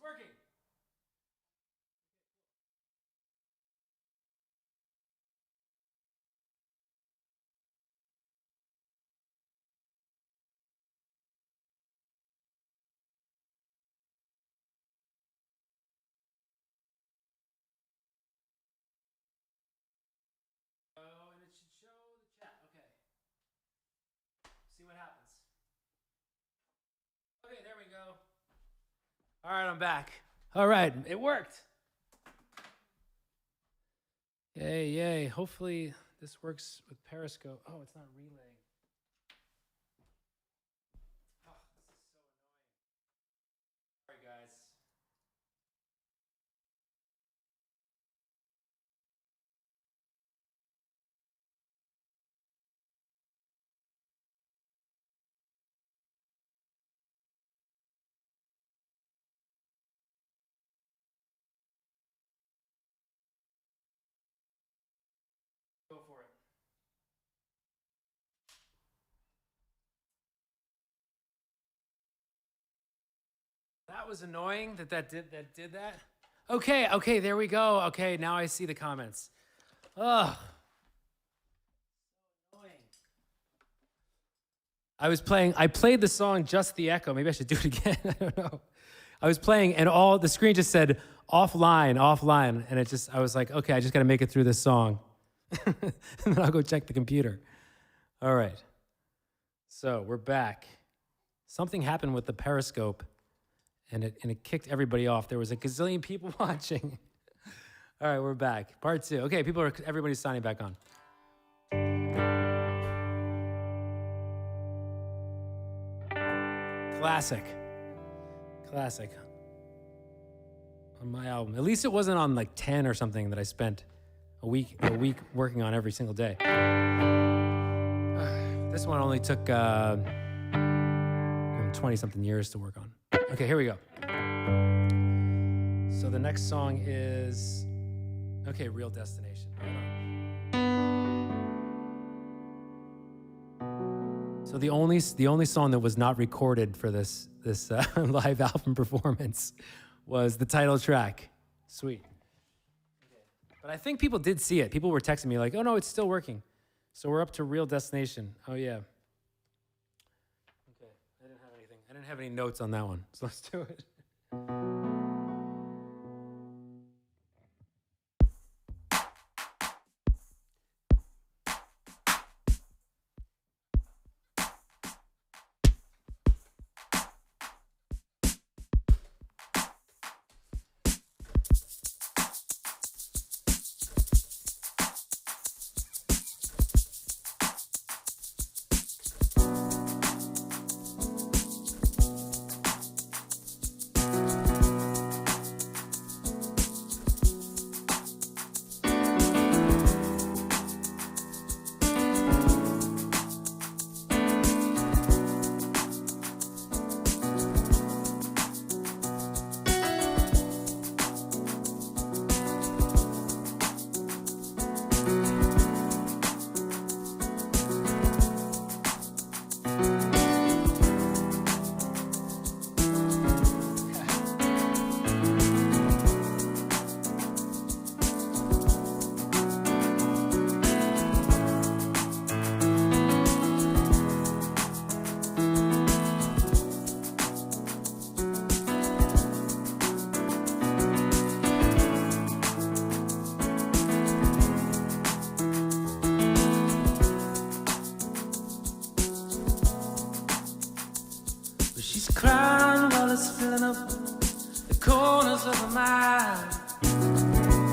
working. Oh, and it should show the chat. Okay. See what happens. Okay, there we go. All right, I'm back. All right, it worked. Yay, yay. Hopefully this works with Periscope. Oh, it's not relaying. Oh, this is so annoying. Sorry, guys. Go for it. That was annoying that did that. Okay, there we go. Okay, now I see the comments. Ugh. Annoying. I played the song Just the Echo. Maybe I should do it again. I don't know. I was playing and all the screen just said offline. And I was like, okay, I just got to make it through this song. And then I'll go check the computer. All right. So we're back. Something happened with the Periscope and it kicked everybody off. There was a gazillion people watching. All right, we're back. Part 2. Okay, everybody's signing back on. Classic on my album. At least it wasn't on like 10 or something that I spent a week working on every single day. This one only took 20-something years to work on. Okay, here we go. So the next song is, okay, Real Destination. So the only song that was not recorded for this live album performance was the title track. Sweet. But I think people did see it. People were texting me like, oh no, it's still working. So we're up to Real Destination. Oh yeah. Okay, I didn't have anything. I didn't have any notes on that one, so let's do it.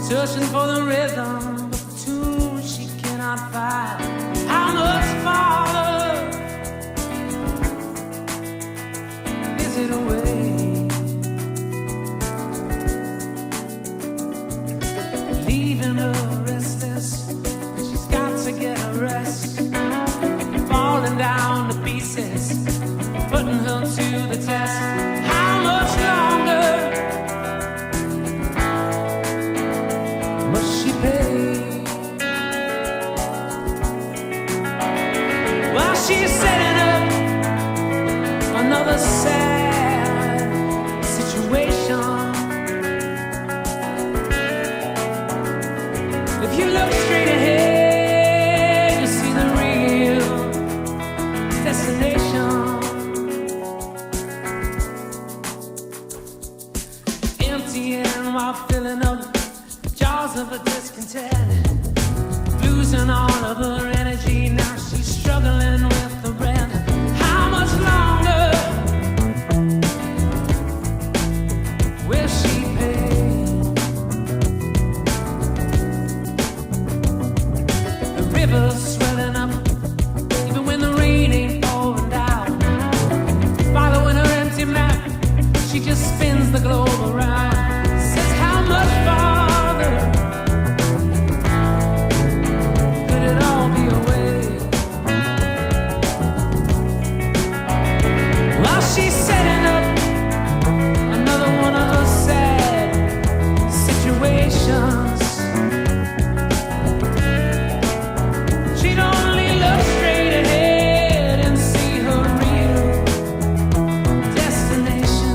Searching for the rhythm, but the tune she cannot find. How much farther is it away? Leaving her restless, she's got to get a rest. Falling down to pieces, putting her to the test. How much longer must she pay? emptying while filling up jars of a discontent. Losing all of her energy, now she's struggling with the rent. How much longer will she pay? The river's swelling up, even when the rain ain't pouring down. Following her empty map, she just spins the globe around. Says how much farther could it all be away? While she's setting up another one of her sad situations, she'd only look straight ahead and see her real destination.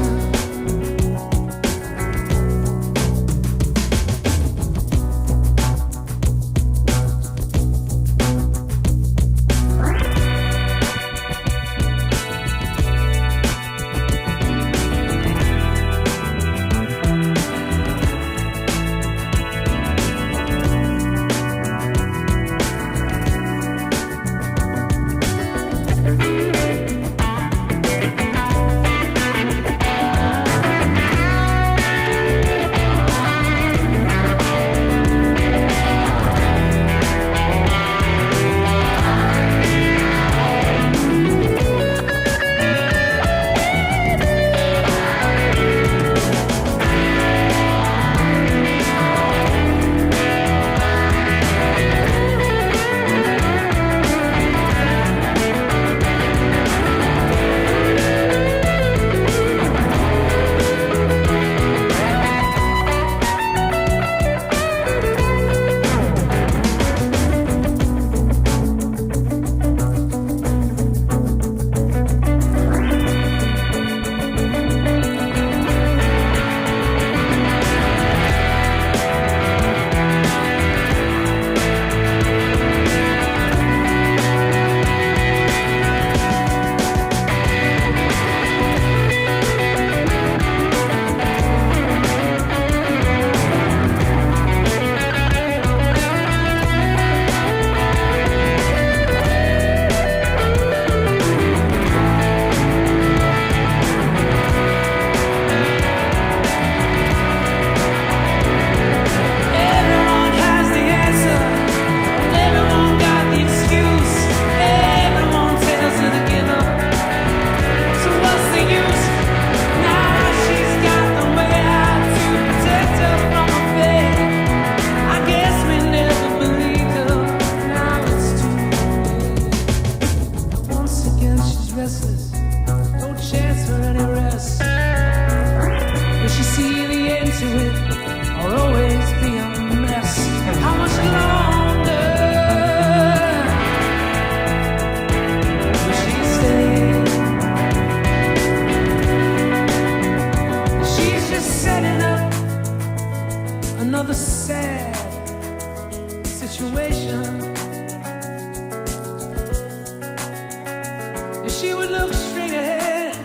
She would look straight ahead,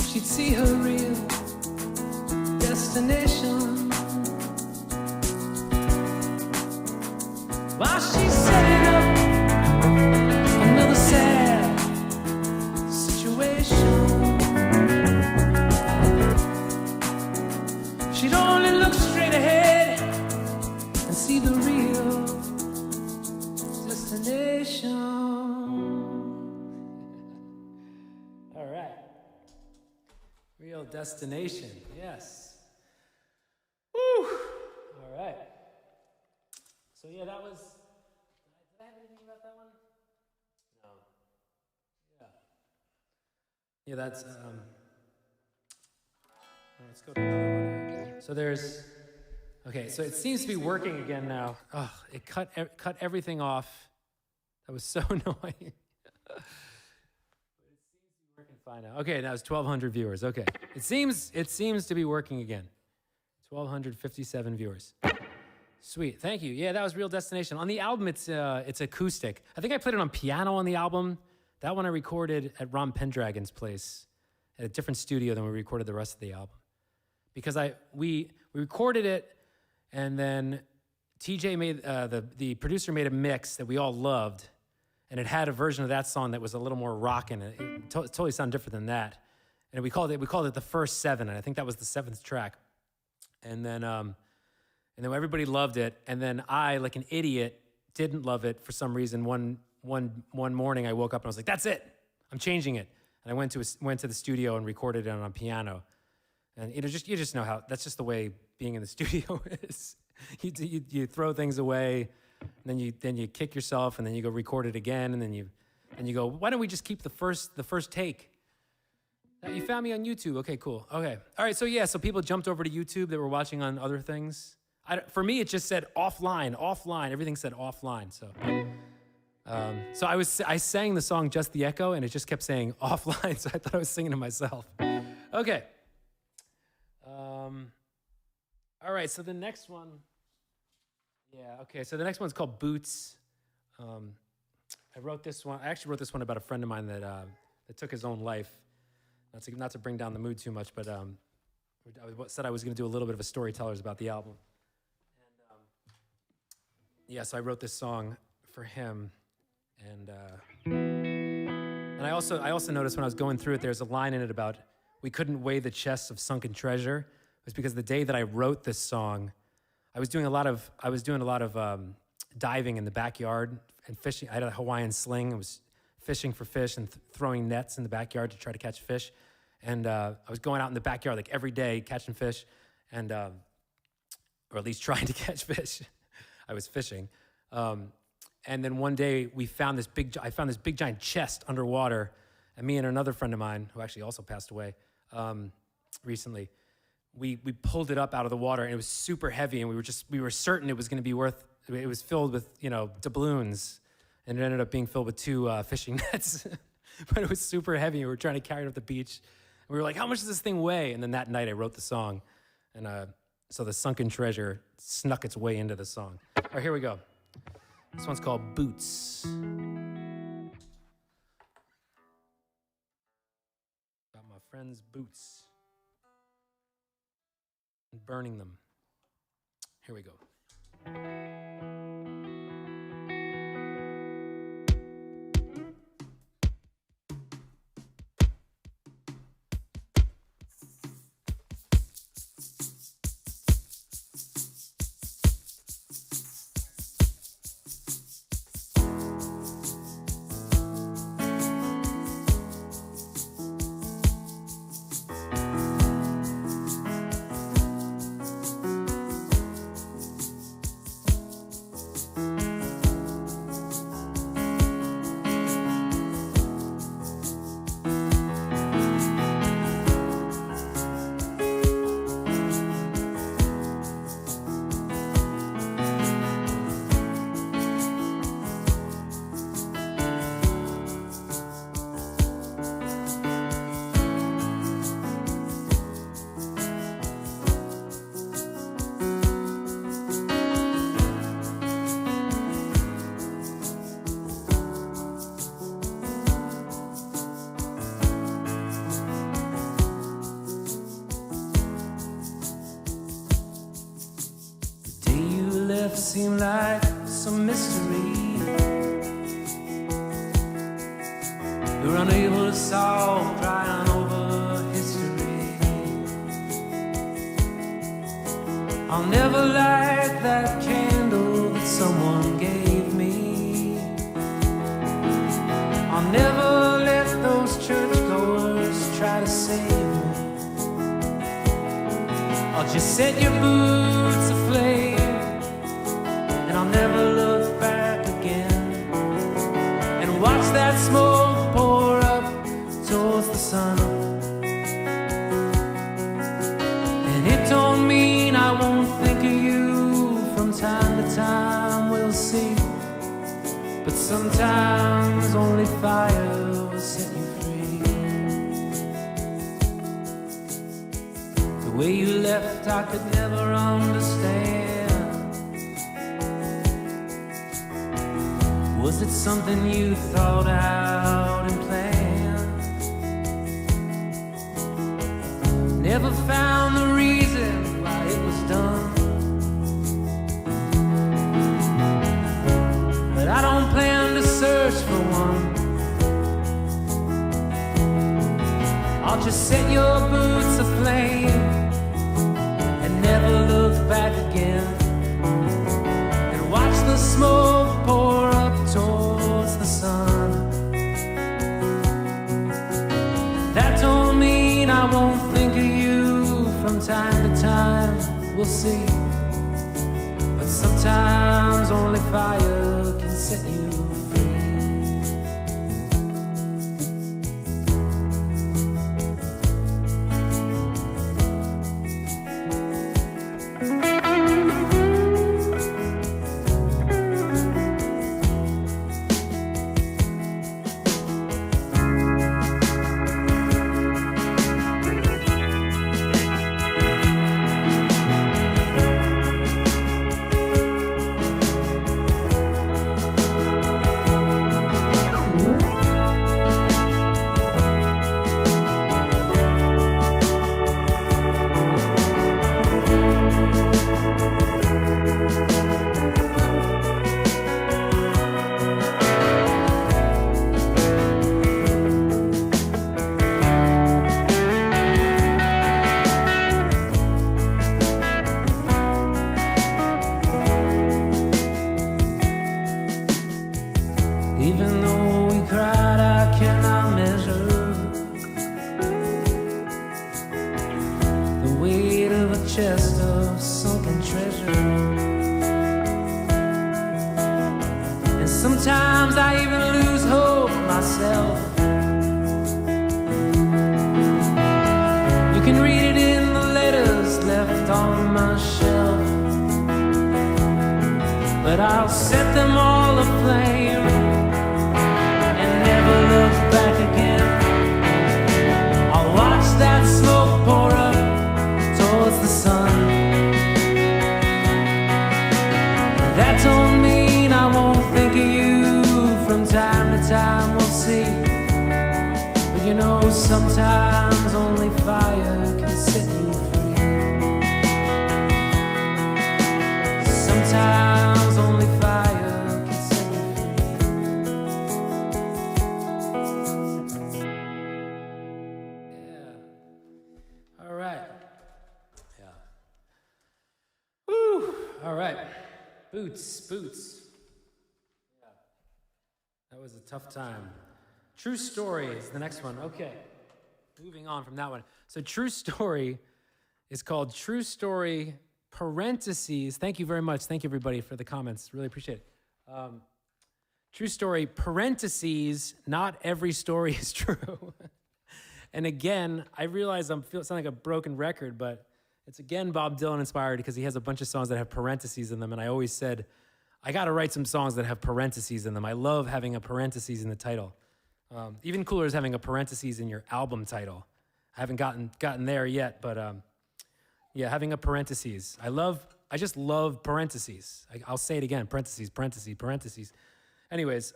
she'd see her real destination. While she's setting up another sad situation, she'd only look straight ahead and see the real destination. All right. Real destination, yes. Woo! All right. So yeah, that was, did I have anything about that one? No. Yeah. Yeah, that's, let's go to another one. So there's, okay, so it seems to be working again now. Oh, it cut everything off. That was so annoying. Fine now. Okay, now it's 1,200 viewers. Okay, it seems to be working again. 1,257 viewers. Sweet, thank you. Yeah, that was Real Destination. On the album, it's acoustic. I think I played it on piano on the album. That one I recorded at Ron Pendragon's place at a different studio than we recorded the rest of the album. because we recorded it, and then TJ made the producer made a mix that we all loved, and it had a version of that song that was a little more rockin'. It totally sounded different than that, and we called it the first 7, and I think that was the 7th track, and then everybody loved it, and then I, like an idiot, didn't love it for some reason. One morning I woke up and I was like, "That's it, I'm changing it," and I went to the studio and recorded it on piano, and you just know how that's just the way being in the studio is. You throw things away, and then you kick yourself, and then you go record it again, and then you go, why don't we just keep the first take? You found me on YouTube. Okay, cool. Okay, all right. So people jumped over to YouTube that were watching on other things. For me, it just said offline. Everything said offline. So I sang the song "Just the Echo," and it just kept saying offline. So I thought I was singing to myself. Okay. All right, so the next one, so the next one's called Boots. I wrote this one, I actually wrote this one about a friend of mine that took his own life. Not to bring down the mood too much, but I said I was gonna do a little bit of a storytellers about the album. And so I wrote this song for him. And I also noticed when I was going through it, there's a line in it about we couldn't weigh the chests of sunken treasure. It was because the day that I wrote this song, I was doing a lot of diving in the backyard and fishing. I had a Hawaiian sling. I was fishing for fish and throwing nets in the backyard to try to catch fish. And I was going out in the backyard like every day catching fish, and or at least trying to catch fish. I was fishing. And then one day I found this big giant chest underwater, and me and another friend of mine, who actually also passed away recently, we pulled it up out of the water, and it was super heavy, and we were certain it was going to be it was filled with doubloons, and it ended up being filled with 2 fishing nets. But it was super heavy. We were trying to carry it up the beach. And we were like, how much does this thing weigh? And then that night I wrote the song, and so the sunken treasure snuck its way into the song. All right, here we go. This one's called Boots. Got my friend's boots and burning them. Here we go. Seem like some mystery you're unable to solve, crying over history. I'll never light that candle that someone gave me. I'll never let those churchgoers try to save me. I'll just set your boots aflame, I'll never look back again, and watch that smoke pour up towards the sun. And it don't mean I won't think of you from time to time, we'll see. But sometimes only fire will set you free. The way you left I could never understand. Was it something you thought out and planned? Never found the reason Just set your boots aflame and never look back again. And watch the smoke pour up towards the sun. That don't mean I won't think of you from time to time. We'll see. But sometimes only fire can set you free. Even though we cried, I cannot measure the weight of a chest of sunken treasure. And sometimes I even lose hope myself. You can read it in the letters left on my shelf, but I'll set them all aflame. Never look back again. I'll watch that smoke pour up towards the sun. That don't mean I won't think of you from time to time. We'll see. But you know, sometimes only fire can set you free. Sometimes only fire. All right, boots. Yeah. That was a tough time. True Story is the next one. Okay, moving on from that one. So True Story is called True Story parentheses. Thank you very much. Thank you, everybody, for the comments. Really appreciate it. True Story parentheses, not every story is true. And again, I realize I'm sounding like a broken record, but it's again Bob Dylan inspired because he has a bunch of songs that have parentheses in them. And I always said, I got to write some songs that have parentheses in them. I love having a parentheses in the title. Even cooler is having a parentheses in your album title. I haven't gotten there yet, but yeah, having a parentheses. I just love parentheses. I'll say it again, parentheses. Anyways,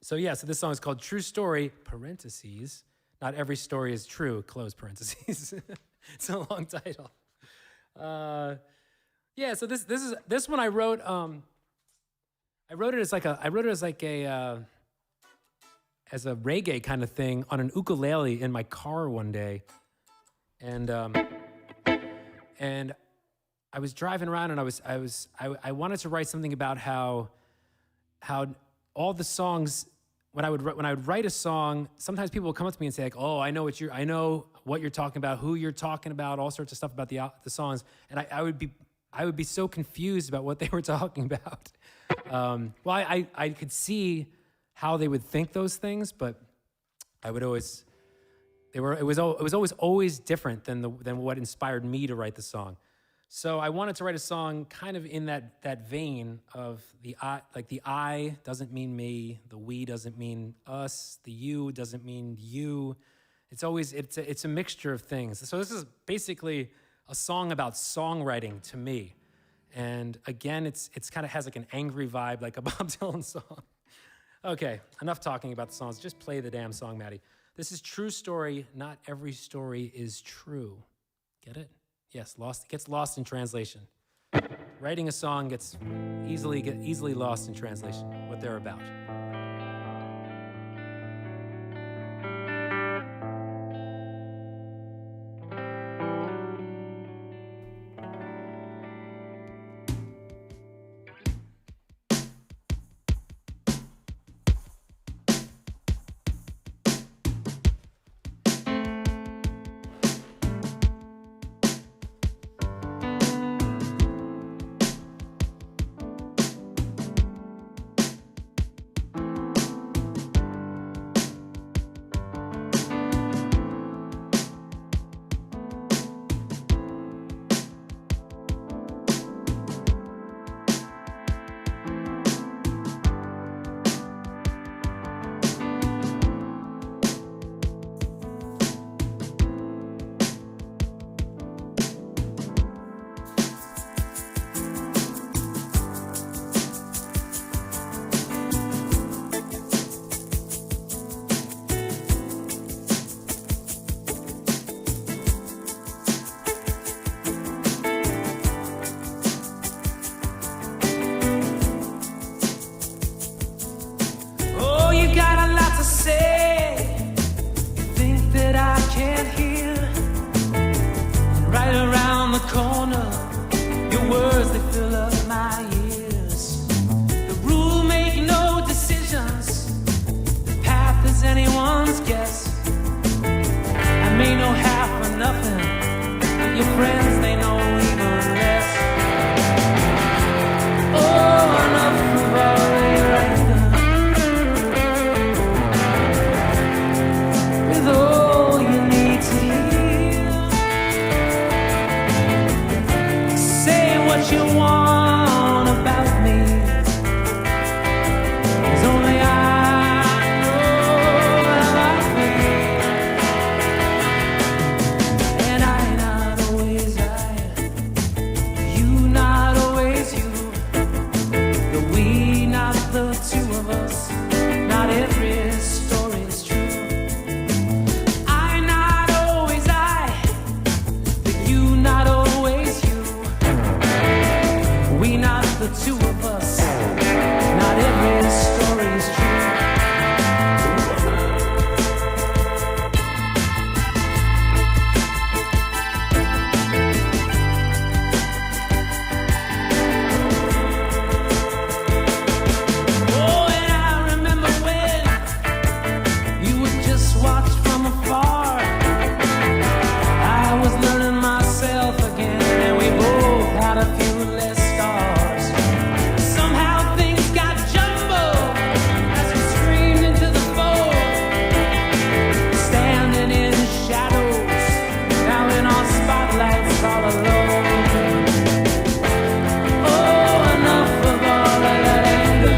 so this song is called True Story, parentheses. Not every story is true, close parentheses. It's a long title. So this one I wrote. I wrote it as a reggae kind of thing on an ukulele in my car one day, and I was driving around and I wanted to write something about how all the songs. When I would write a song, sometimes people would come up to me and say, like, "Oh, I know what you're talking about, who you're talking about, all sorts of stuff about the songs," and I would be so confused about what they were talking about. I could see how they would think those things, but it was always different than what inspired me to write the song. So I wanted to write a song kind of in that vein of the I doesn't mean me, the we doesn't mean us, the you doesn't mean you. It's a mixture of things. So this is basically a song about songwriting to me. And again, it's kind of has like an angry vibe, like a Bob Dylan song. Okay, enough talking about the songs. Just play the damn song, Maddie. This is True Story. Not every story is true. Get it? Yes, gets lost in translation. Writing a song gets easily lost in translation, what they're about. corner. Your words, they fill up my ears. The rule, make no decisions. The path is anyone's guess. I may know half or nothing, but your friends, they know even less. Oh, enough of all your anger. With all you need to hear, say what you want about me. There's only I know how I feel. And I not always I, you not always you. The we, not the two of us. Not every story is true. I not always I, the you not always you. We not the two of us. Not every story is true. Oh, and I remember when you would just watch from afar. I was learning myself again, and we both had a few less scars. Somehow things got jumbled as we screamed into the phone, standing in shadows, now in our spotlights all alone. Oh, enough of all of that anger.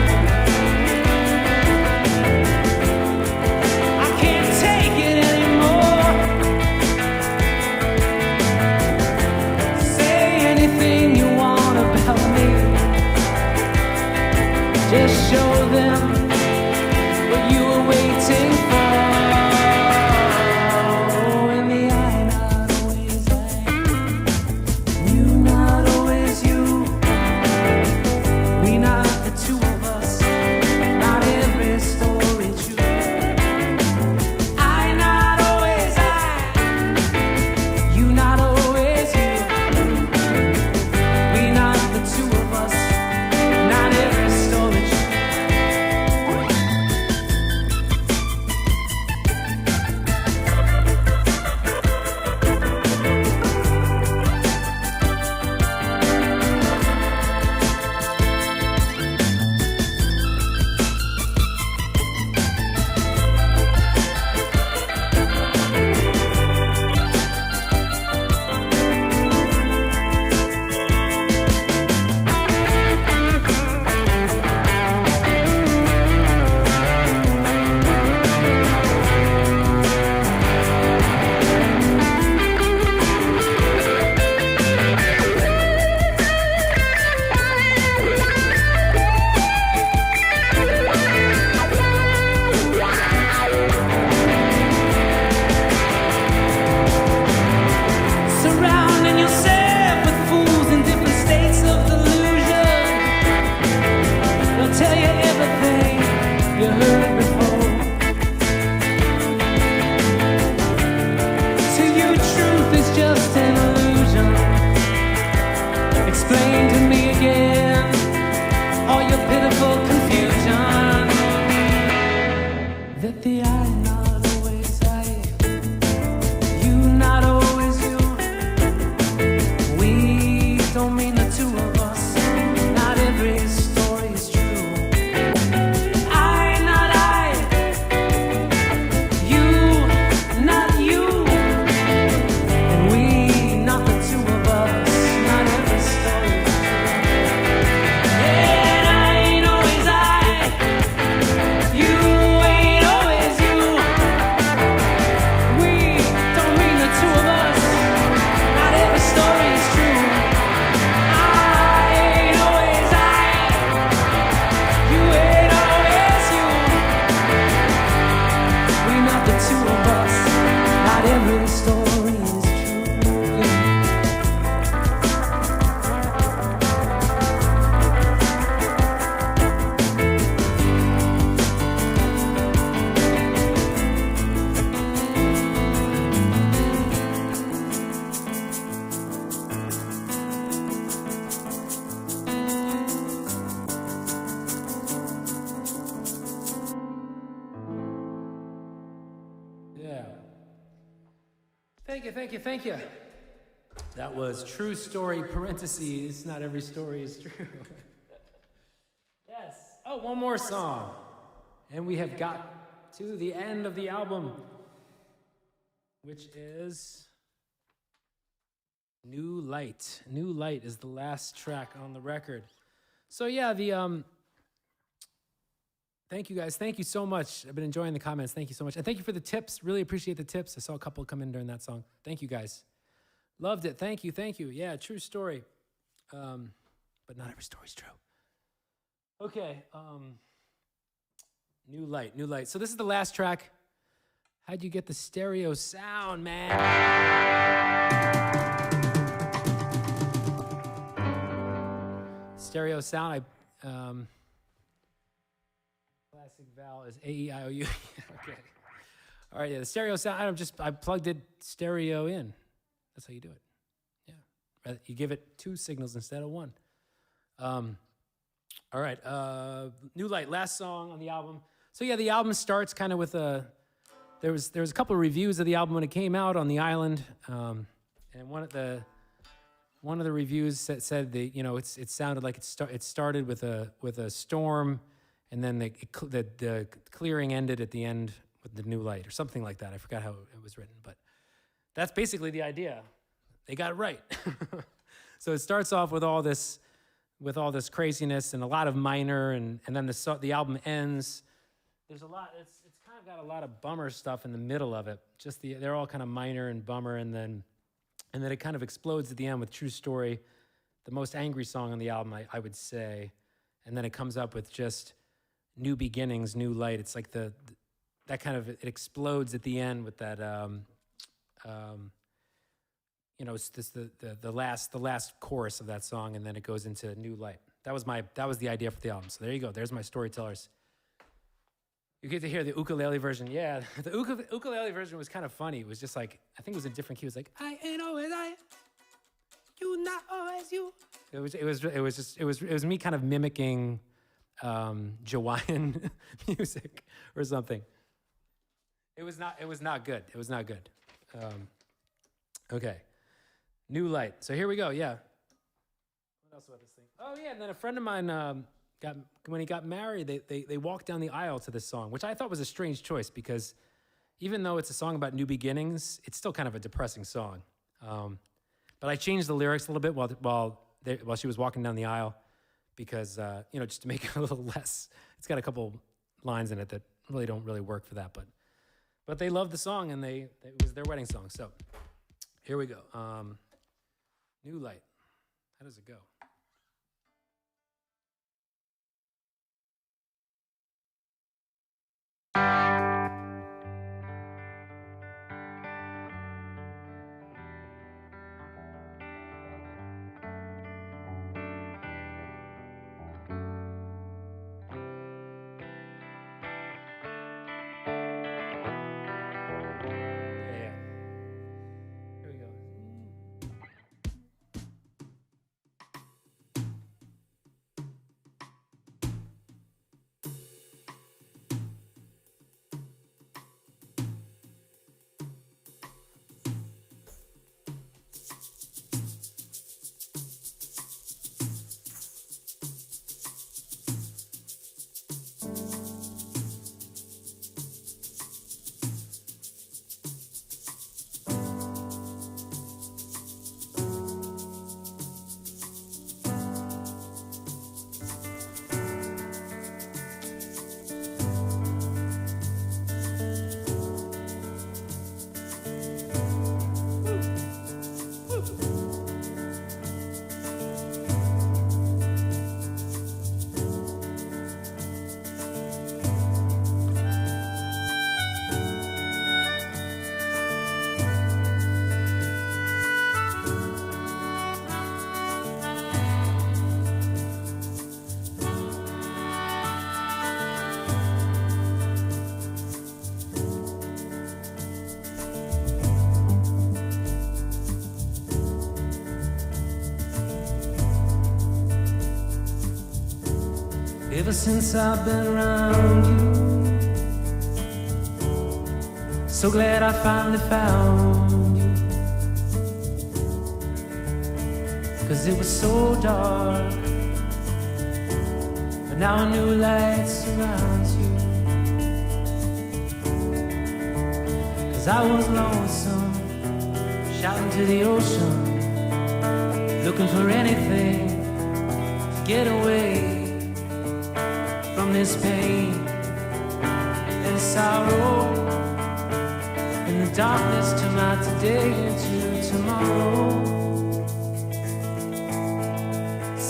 I can't take it anymore. Say anything you want about me. Just show them what you were waiting for. In the eye, not always I. You, not always you. We, not the two of us. Not every story true. I, not always I. You, not always you. We, not the two of us. Not every story true. Surrounding yourself with fools in different states of delusion. They'll tell you everything you heard before. To you, truth is just an illusion. Explain to me again all your pitiful confusion. That the I, not always I. You, not always you. We don't mean the two of us. Not every story is true. I, not I. You, not you. And we, Thank you. That was True Story, parentheses, not every story is true. Yes. Oh, one more song. And we have got to the end of the album, which is New Light. New Light is the last track on the record. So yeah, thank you guys. Thank you so much. I've been enjoying the comments. Thank you so much. And thank you for the tips. Really appreciate the tips. I saw a couple come in during that song. Thank you guys. Loved it. Thank you. Yeah, true story. But not every story's true. Okay. New Light. So this is the last track. How'd you get the stereo sound, man? Stereo sound. Classic vowel is A-E-I-O-U. Okay. All right, yeah, the stereo sound, I plugged it stereo in. That's how you do it. Yeah. You give it 2 signals instead of 1. All right, New Light, last song on the album. So yeah, the album starts kind of with there was a couple of reviews of the album when it came out on the island, and one of the reviews said that, you know, it sounded like it started with a storm, and then the clearing ended at the end with the new light or something like that. I forgot how it was written, but that's basically the idea. They got it right. So it starts off with all this craziness and a lot of minor, and then the album ends. There's a lot. It's kind of got a lot of bummer stuff in the middle of it. They're all kind of minor and bummer, and then it kind of explodes at the end with True Story, the most angry song on the album, I would say. And then it comes up with just New Beginnings, New Light. It's like it explodes at the end with that, it's just the last chorus of that song, and then it goes into New Light. That was the idea for the album. So there you go. There's my storytellers. You get to hear the ukulele version. Yeah, the ukulele version was kind of funny. It was just like, I think it was a different key. It was like, I ain't always I, you not always you. It was me kind of mimicking Hawaiian music or something. It was not good. It was not good. Okay, New Light. So here we go. Yeah. What else about this thing? Oh yeah, and then a friend of mine when he got married, they walked down the aisle to this song, which I thought was a strange choice because even though it's a song about new beginnings, it's still kind of a depressing song. But I changed the lyrics a little bit while she was walking down the aisle because just to make it a little less. It's got a couple lines in it that really don't really work for that, but they loved the song and it was their wedding song. So here we go. New Light. How does it go? Ever since I've been around you, so glad I finally found you. 'cause it was so dark. But now a new light surrounds you. 'Cause I was lonesome, shouting to the ocean, looking for anything to get away from this pain and sorrow. In the darkness, turn my today into tomorrow.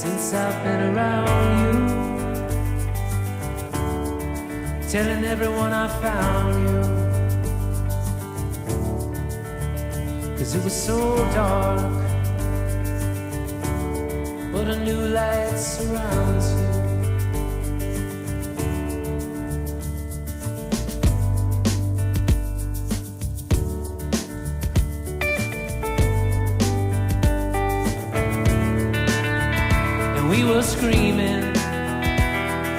Since I've been around you, telling everyone I found you, 'cause it was so dark, but a new light surrounds you. We were screaming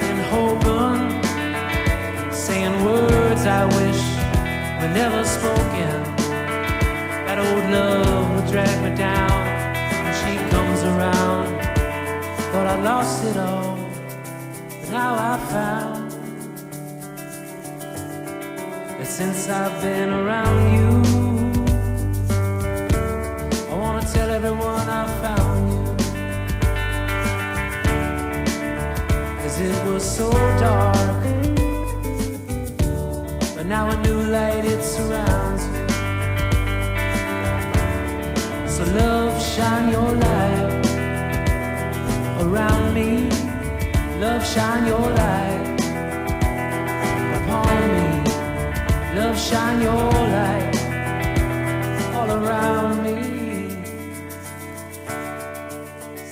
and hoping, saying words I wish were never spoken. That old love will drag me down when she comes around. Thought I lost it all, but now I found that since I've been around you, I wanna tell everyone I found you. It was so dark, but now a new light, it surrounds you. So love, shine your light around me. Love, shine your light upon me. Love, shine your light all around me.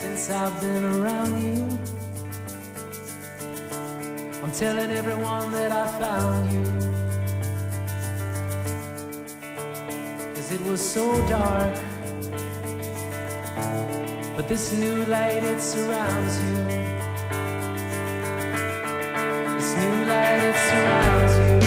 Since I've been around you, I'm telling everyone that I found you. 'Cause it was so dark, but this new light, it surrounds you. This new light, it surrounds you.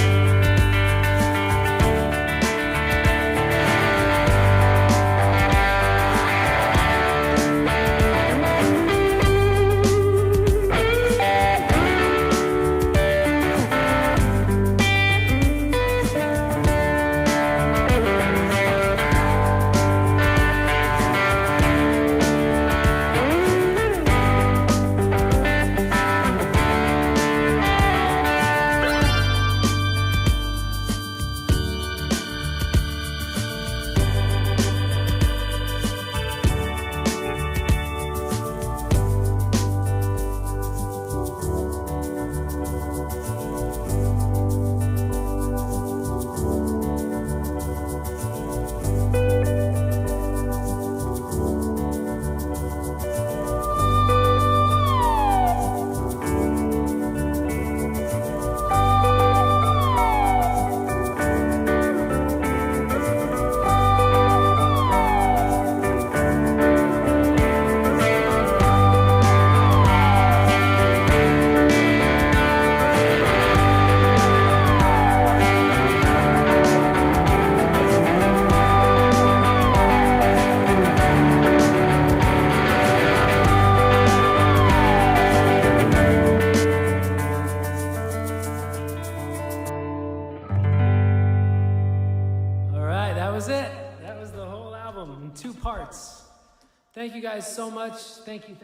Thank you guys so much. Thank you.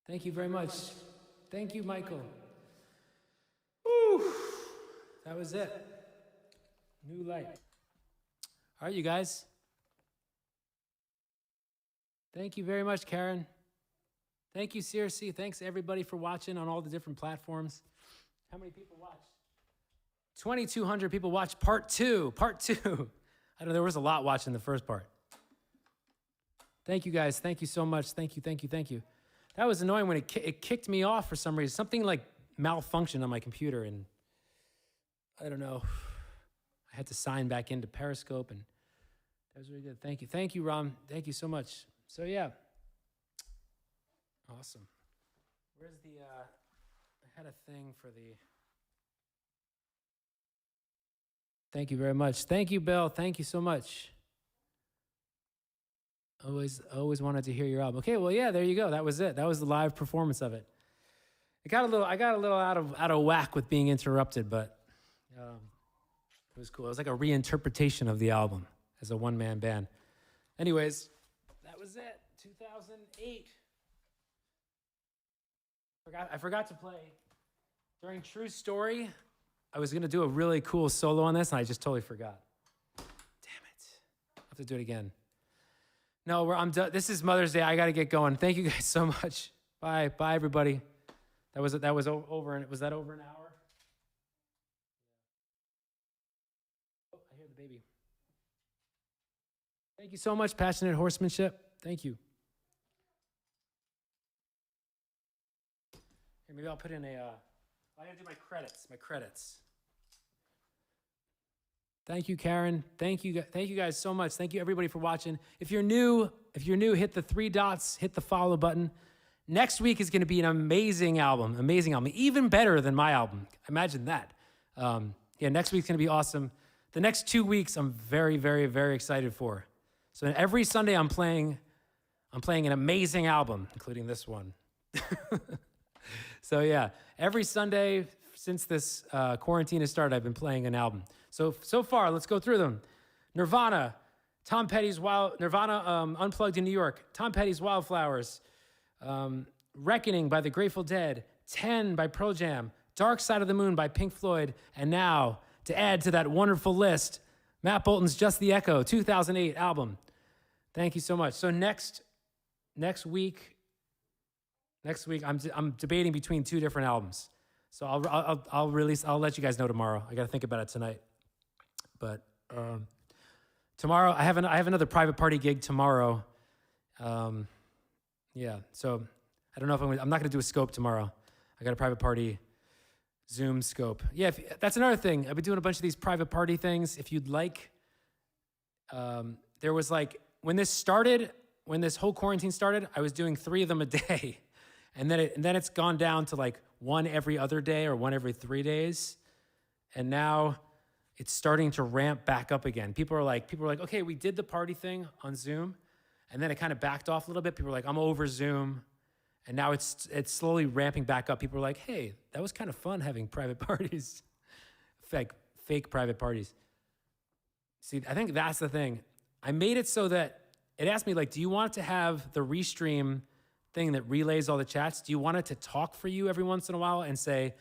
Thank you very much. Thank you, Michael. Woo! That was it. New light. All right, you guys. Thank you very much, Karen. Thank you, CRC. Thanks, everybody, for watching on all the different platforms. How many people watched? 2,200 people watched part two. I know there was a lot watching the first part. Thank you, guys. Thank you so much. Thank you. That was annoying when it kicked me off for some reason. Something like malfunctioned on my computer, and I don't know. I had to sign back into Periscope, and that was really good. Thank you. Thank you, Ram. Thank you so much. So, yeah. Awesome. Where's the, I had a thing for the, thank you very much. Thank you, Bill. Thank you so much. Always wanted to hear your album. Okay, well, yeah, there you go. That was it. That was the live performance of it. I got a little out of whack with being interrupted, but it was cool. It was like a reinterpretation of the album as a one-man band. Anyways, that was it. 2008. I forgot to play during True Story. I was gonna do a really cool solo on this, and I just totally forgot. Damn it! I have to do it again. No, I'm done. This is Mother's Day. I got to get going. Thank you guys so much. Bye, everybody. That was over. And was that over an hour? Oh, I hear the baby. Thank you so much, Passionate Horsemanship. Thank you. Here, maybe I'll put in a. I gotta do my credits. Thank you, Karen. Thank you guys so much. Thank you everybody for watching. If you're new, hit the 3 dots, hit the follow button. Next week is going to be an amazing album, even better than my album. Imagine that. Next week's going to be awesome. The next 2 weeks, I'm very, very, very excited for. So every Sunday, I'm playing an amazing album, including this one. So yeah, every Sunday since this quarantine has started, I've been playing an album. So far, let's go through them. Nirvana, Unplugged in New York, Tom Petty's Wildflowers, Reckoning by the Grateful Dead, 10 by Pearl Jam, Dark Side of the Moon by Pink Floyd, and now, to add to that wonderful list, Matt Bolton's Just the Echo, 2008 album. Thank you so much. So next week, I'm debating between 2 different albums. So I'll let you guys know tomorrow. I got to think about it tonight. But tomorrow I have another private party gig tomorrow. Yeah. So I don't know if I'm not going to do a scope tomorrow. I got a private party Zoom scope. Yeah. That's another thing. I've been doing a bunch of these private party things. If you'd like, there was like when this whole quarantine started, I was doing 3 of them a day. And then it's gone down to like 1 every other day or 1 every 3 days. And now it's starting to ramp back up again. People are like, okay, we did the party thing on Zoom. And then it kind of backed off a little bit. People are like, I'm over Zoom. And now it's slowly ramping back up. People are like, hey, that was kind of fun having private parties. Fake private parties. See, I think that's the thing. I made it so that it asked me, like, do you want to have the restream thing that relays all the chats? Do you want it to talk for you every once in a while and say,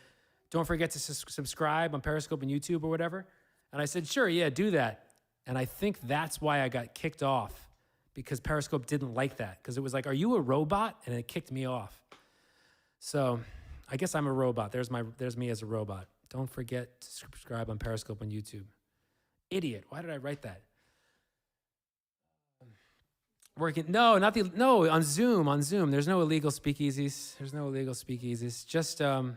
don't forget to subscribe on Periscope and YouTube or whatever? And I said, sure, yeah, do that. And I think that's why I got kicked off, because Periscope didn't like that, because it was like, are you a robot? And it kicked me off. So I guess I'm a robot. There's me as a robot. Don't forget to subscribe on Periscope and YouTube. Idiot. Why did I write that? On Zoom. There's no illegal speakeasies. Just the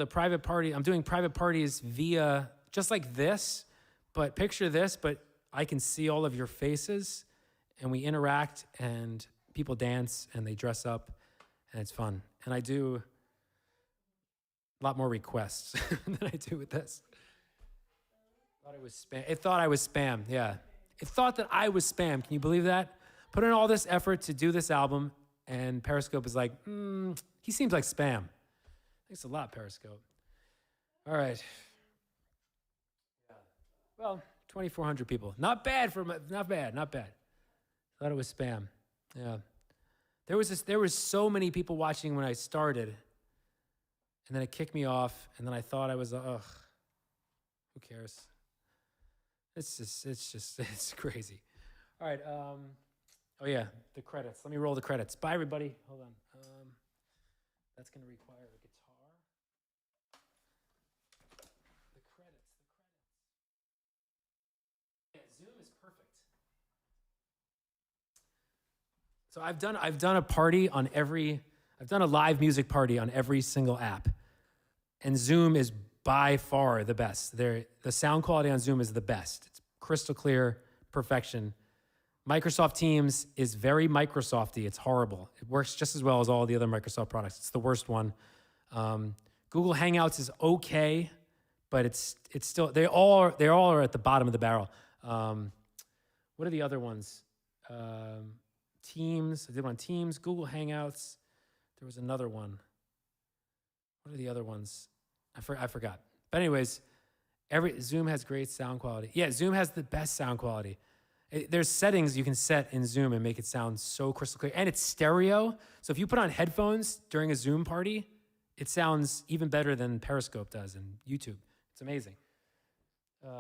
private party. I'm doing private parties via just like this, but picture this, but I can see all of your faces and we interact and people dance and they dress up and it's fun. And I do a lot more requests than I do with this. It thought I was spam. Yeah. It thought that I was spam. Can you believe that? Put in all this effort to do this album, and Periscope is like, he seems like spam. Thanks a lot, Periscope. All right. Well, 2,400 people. Not bad. Thought it was spam. Yeah. There was so many people watching when I started, and then it kicked me off, and then I thought I was, who cares? It's crazy. All right. Oh yeah, the credits. Let me roll the credits. Bye, everybody. Hold on. That's going to require a guitar. The credits. Yeah, Zoom is perfect. So I've done a party on I've done a live music party on every single app, and Zoom is by far the best. The sound quality on Zoom is the best. It's crystal clear, perfection. Microsoft Teams is very Microsofty. It's horrible. It works just as well as all the other Microsoft products. It's the worst one. Google Hangouts is okay, but it's still they all are at the bottom of the barrel. What are the other ones? Teams. I did one on Teams, Google Hangouts. There was another one. What are the other ones? I forgot. But anyways, Zoom has great sound quality. Yeah, Zoom has the best sound quality. There's settings you can set in Zoom and make it sound so crystal clear. And it's stereo. So if you put on headphones during a Zoom party, it sounds even better than Periscope does and YouTube. It's amazing.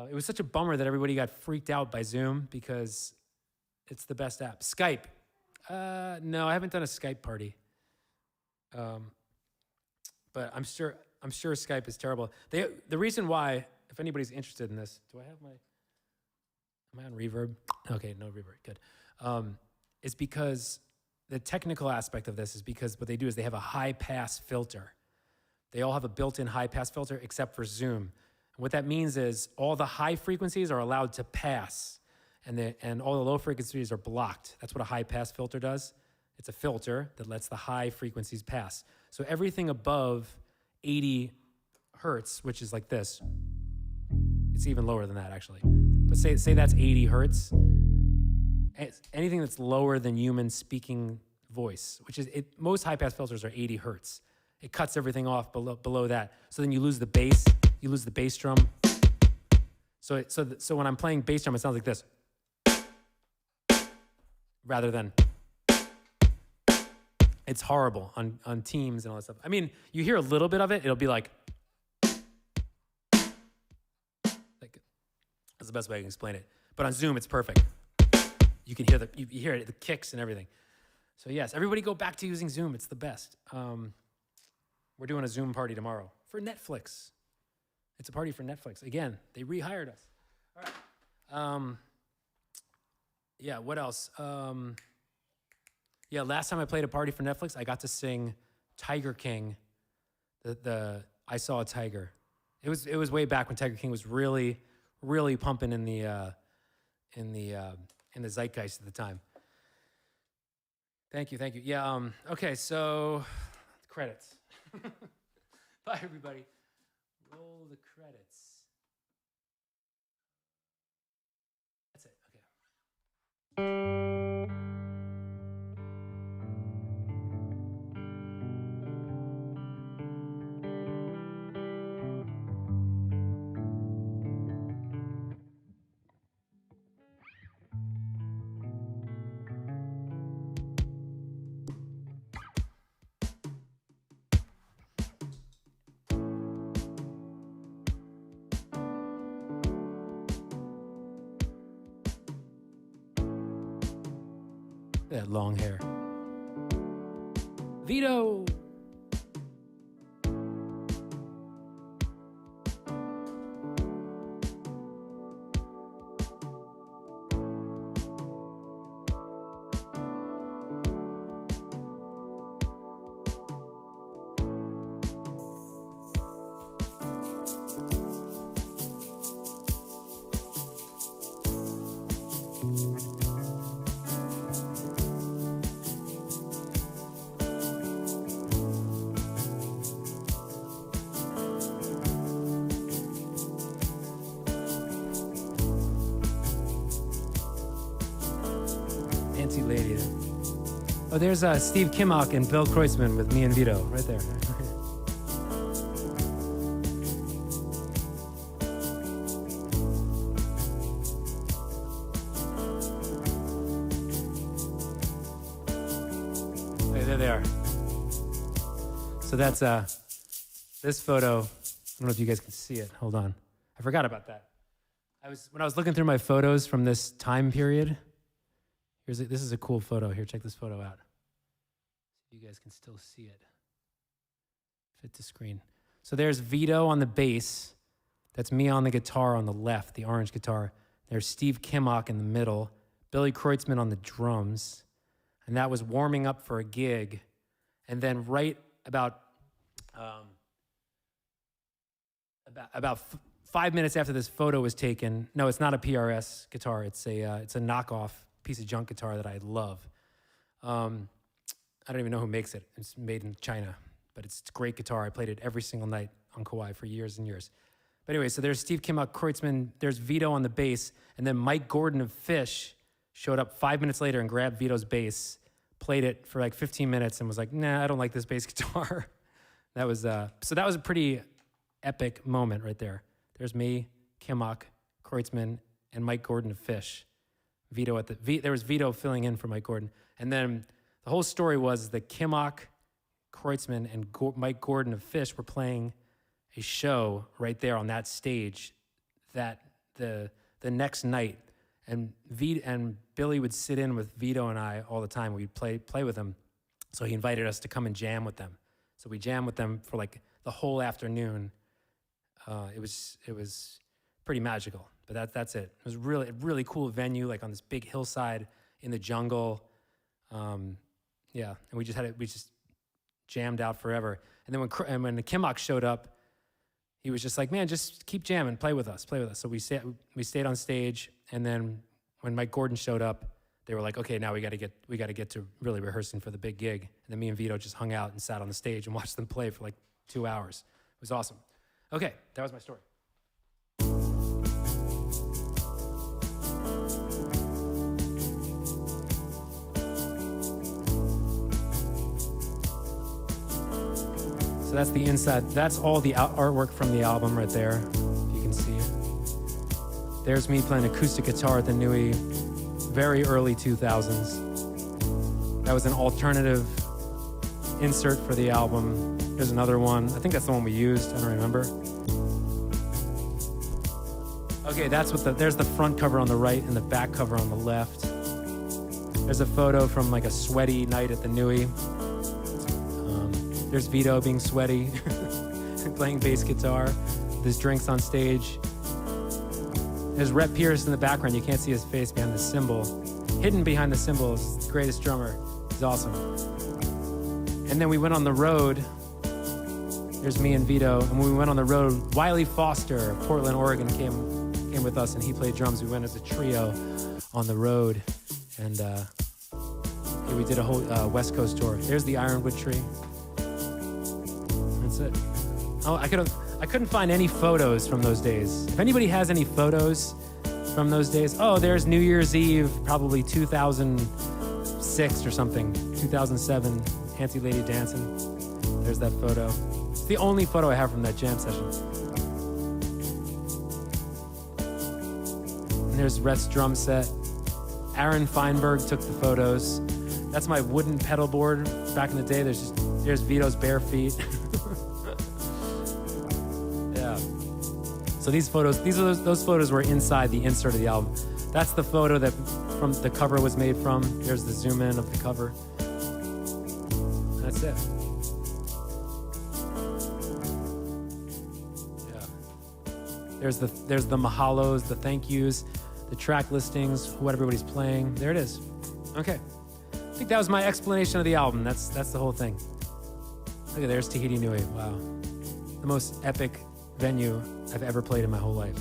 It was such a bummer that everybody got freaked out by Zoom because it's the best app. Skype. No, I haven't done a Skype party. But I'm sure Skype is terrible. The reason why, if anybody's interested in this, am I on reverb? Okay, no reverb, good. Is because the technical aspect of this is because what they do is they have a high pass filter. They all have a built-in high pass filter except for Zoom. And what that means is all the high frequencies are allowed to pass and all the low frequencies are blocked. That's what a high pass filter does. It's a filter that lets the high frequencies pass. So everything above 80 hertz, which is like this, it's even lower than that actually. But say that's 80 hertz. Anything that's lower than human speaking voice, which is most high pass filters are 80 hertz. It cuts everything off below that. So then you lose the bass. You lose the bass drum. So when I'm playing bass drum, it sounds like this, rather than. It's horrible on Teams and all that stuff. I mean, you hear a little bit of it. It'll be like that's the best way I can explain it. But on Zoom, it's perfect. You can hear you hear it, the kicks and everything. So yes, everybody go back to using Zoom. It's the best. We're doing a Zoom party tomorrow for Netflix. It's a party for Netflix. Again, they rehired us. All right. Yeah, what else? Yeah, last time I played a party for Netflix, I got to sing Tiger King, the I Saw a Tiger. It was way back when Tiger King was really, really pumping in the zeitgeist at the time. Thank you. Yeah, okay, so credits. Bye, everybody. Roll the credits. That's it, okay. That long hair. Vito! Fancy lady. Oh, there's Steve Kimmock and Bill Kreutzmann with me and Vito, right there. Hey, there they are. So that's this photo. I don't know if you guys can see it. Hold on. I forgot about that. When I was looking through my photos from this time period. This is a cool photo. Here, check this photo out. You guys can still see it. Fit to screen. So there's Vito on the bass. That's me on the guitar on the left, the orange guitar. There's Steve Kimmock in the middle. Billy Kreutzmann on the drums. And that was warming up for a gig. And then right about 5 minutes after this photo was taken, no, it's not a PRS guitar. It's a knockoff piece of junk guitar that I love. I don't even know who makes it. It's made in China, but it's a great guitar. I played it every single night on Kauai for years and years. But anyway, so there's Steve Kimmock, Kreutzmann, there's Vito on the bass, and then Mike Gordon of Fish showed up 5 minutes later and grabbed Vito's bass, played it for like 15 minutes and was like, nah, I don't like this bass guitar. That was a pretty epic moment right there. There's me, Kimmock, Kreutzmann, and Mike Gordon of Fish. There was Vito filling in for Mike Gordon. And then the whole story was that Kimmock, Kreutzmann, and Mike Gordon of Fish were playing a show right there on that stage that the next night. And Billy would sit in with Vito and I all the time. We'd play with him. So he invited us to come and jam with them. So we jammed with them for like the whole afternoon. It was pretty magical. But that's it. It was really cool venue, like on this big hillside in the jungle. And we just jammed out forever. And then when the Kimmock showed up, he was just like, man, just keep jamming, play with us. So we stayed on stage, and then when Mike Gordon showed up, they were like, okay, now we got to get to really rehearsing for the big gig. And then me and Vito just hung out and sat on the stage and watched them play for like 2 hours. It was awesome. Okay, that was my story. So that's the inside. That's all the artwork from the album right there. You can see it. There's me playing acoustic guitar at the Nui, very early 2000s. That was an alternative insert for the album. There's another one. I think that's the one we used. I don't remember. Okay, there's the front cover on the right and the back cover on the left. There's a photo from like a sweaty night at the Nui. There's Vito being sweaty, playing bass guitar. There's drinks on stage. There's Rhett Pierce in the background. You can't see his face behind the cymbal. Hidden behind the cymbal is the greatest drummer. He's awesome. And then we went on the road. There's me and Vito. And when we went on the road, Wiley Foster of Portland, Oregon came with us, and he played drums. We went as a trio on the road. And we did a whole West Coast tour. There's the Ironwood tree. That's it. Oh, I couldn't find any photos from those days. If anybody has any photos from those days, there's New Year's Eve, probably 2006 or something, 2007, Auntie Lady dancing. There's that photo. It's the only photo I have from that jam session. And there's Rhett's drum set. Aaron Feinberg took the photos. That's my wooden pedal board back in the day. There's Vito's bare feet. Yeah. So those photos were inside the insert of the album. That's the photo that from the cover was made from. There's the zoom in of the cover. That's it. Yeah. There's the mahalos, the thank yous, the track listings, what everybody's playing. There it is. Okay. I think that was my explanation of the album. That's the whole thing. Look at there's Tahiti Nui. Wow. The most epic venue I've ever played in my whole life.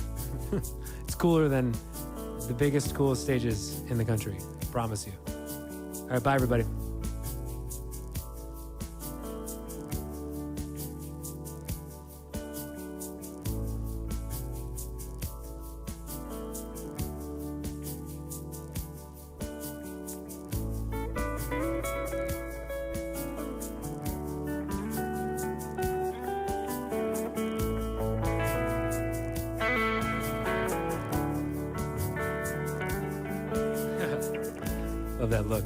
It's cooler than the biggest, coolest stages in the country. I promise you. All right, bye everybody. Love that look.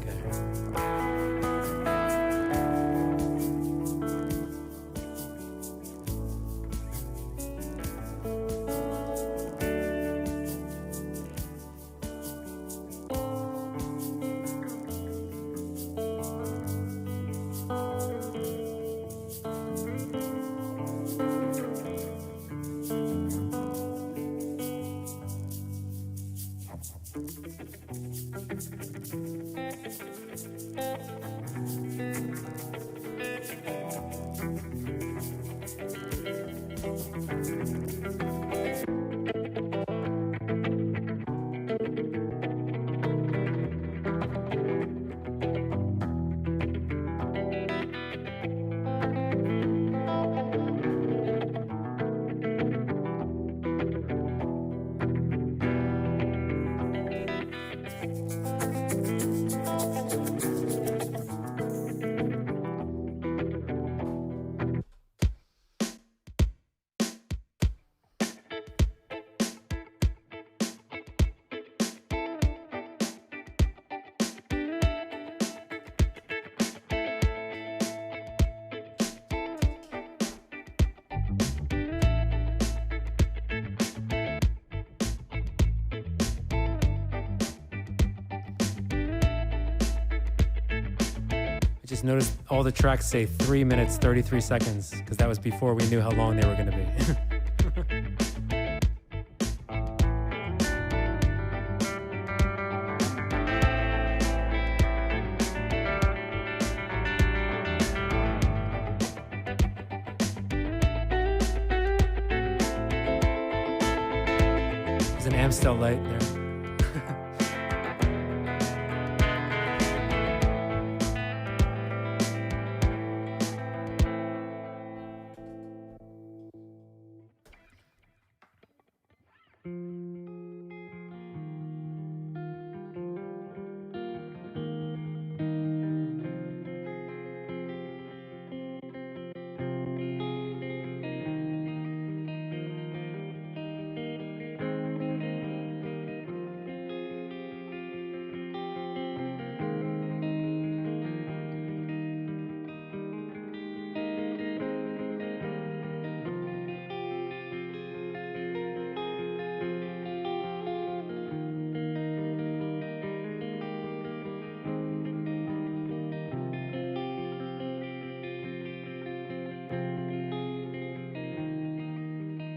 I just noticed all the tracks say 3 minutes, 33 seconds, because that was before we knew how long they were going to be. There's an Amstel light there.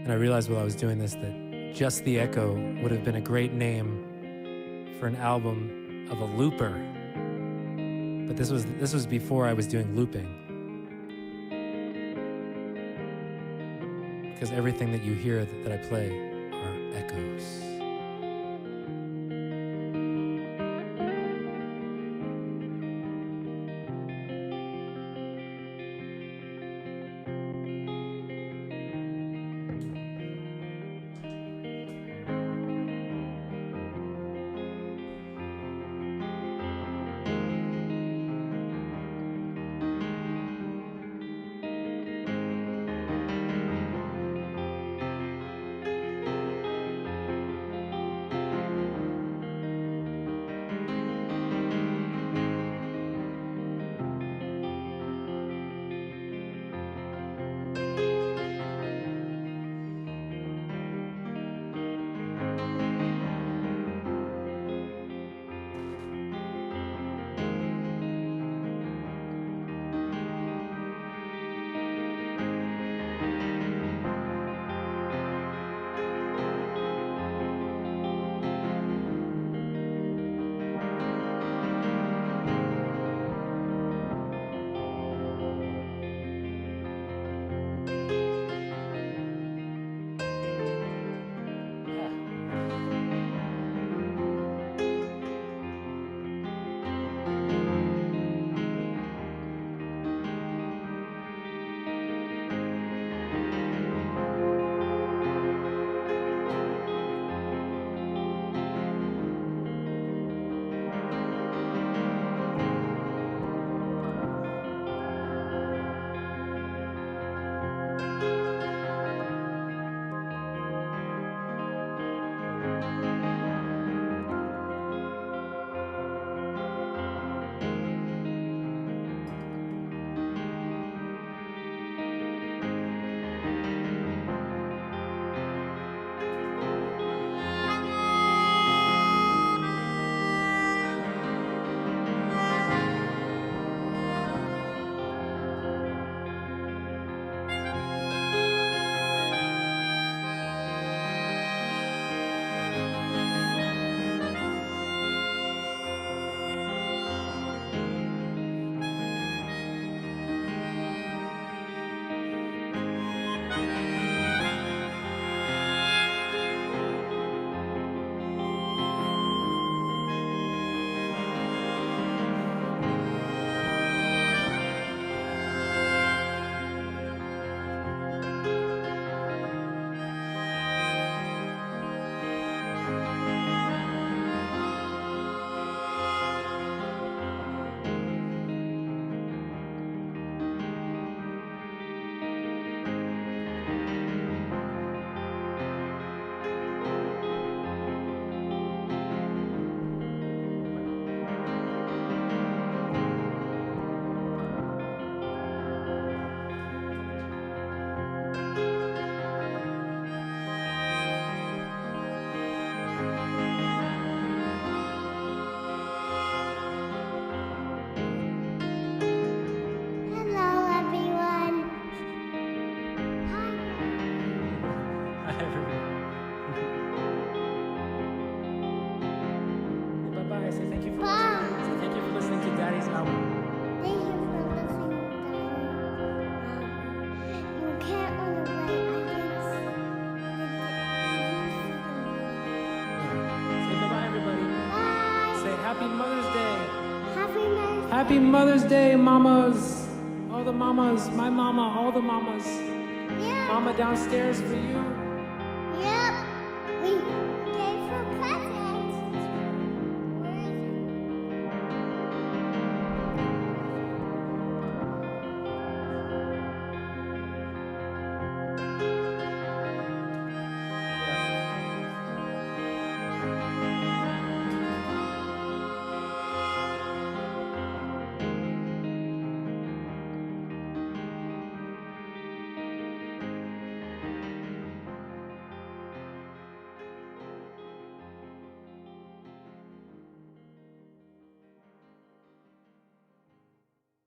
And I realized while I was doing this that Just the Echo would have been a great name for an album of a looper. But this was before I was doing looping. Because everything that you hear that I play are echoes. bye. Say thank you for Bye. listening. Say thank you for listening to Daddy's album. Thank you for listening to You can't run away. Say bye-bye, everybody. Bye. Say Happy Mother's Day. Happy Mother's Day. Happy Mother's Day, mamas. All the mamas, my mama, all the mamas. Yeah. Mama downstairs for you.